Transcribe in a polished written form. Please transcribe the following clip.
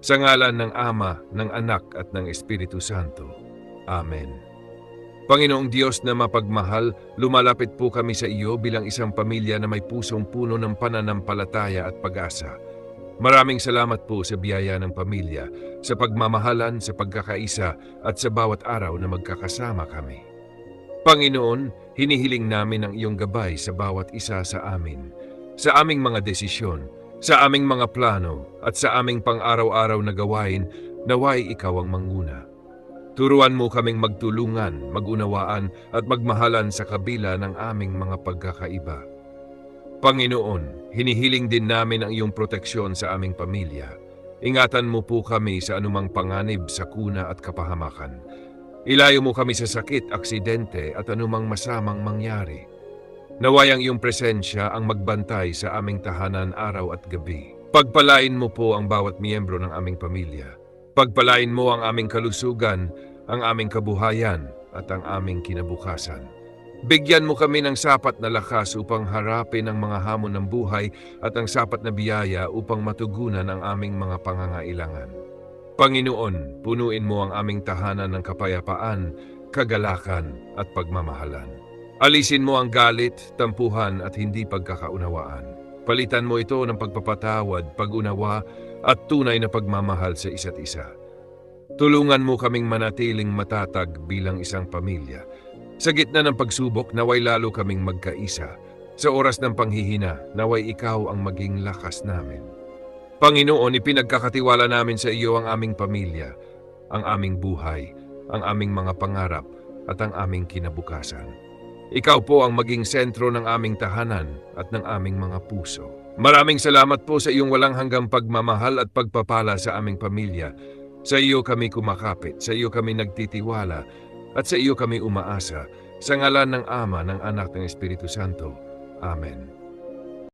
Sa ngalan ng Ama, ng Anak at ng Espiritu Santo. Amen. Panginoong Diyos na mapagmahal, lumalapit po kami sa iyo bilang isang pamilya na may pusong puno ng pananampalataya at pag-asa. Maraming salamat po sa biyaya ng pamilya, sa pagmamahalan, sa pagkakaisa at sa bawat araw na magkakasama kami. Panginoon, hinihiling namin ang iyong gabay sa bawat isa sa amin, sa aming mga desisyon, sa aming mga plano at sa aming pang-araw-araw na gawain, naway ikaw ang manguna. Turuan mo kaming magtulungan, magunawaan at magmahalan sa kabila ng aming mga pagkakaiba. Panginoon, hinihiling din namin ang iyong proteksyon sa aming pamilya. Ingatan mo po kami sa anumang panganib, sakuna at kapahamakan. Ilayo mo kami sa sakit, aksidente at anumang masamang mangyari. Naway ang iyong presensya ang magbantay sa aming tahanan araw at gabi. Pagpalain mo po ang bawat miyembro ng aming pamilya. Pagpalain mo ang aming kalusugan, ang aming kabuhayan at ang aming kinabukasan. Bigyan mo kami ng sapat na lakas upang harapin ang mga hamon ng buhay at ang sapat na biyaya upang matugunan ang aming mga pangangailangan. Panginoon, punuin mo ang aming tahanan ng kapayapaan, kagalakan at pagmamahalan. Alisin mo ang galit, tampuhan at hindi pagkakaunawaan. Palitan mo ito ng pagpapatawad, pag-unawa at tunay na pagmamahal sa isa't isa. Tulungan mo kaming manatiling matatag bilang isang pamilya. Sa gitna ng pagsubok, naway lalo kaming magkaisa. Sa oras ng panghihina, naway ikaw ang maging lakas namin. Panginoon, ipinagkakatiwala namin sa iyo ang aming pamilya, ang aming buhay, ang aming mga pangarap at ang aming kinabukasan. Ikaw po ang maging sentro ng aming tahanan at ng aming mga puso. Maraming salamat po sa iyong walang hanggang pagmamahal at pagpapala sa aming pamilya. Sa iyo kami kumakapit, sa iyo kami nagtitiwala, at sa iyo kami umaasa. Sa ngalan ng Ama, ng Anak, ng Espiritu Santo. Amen.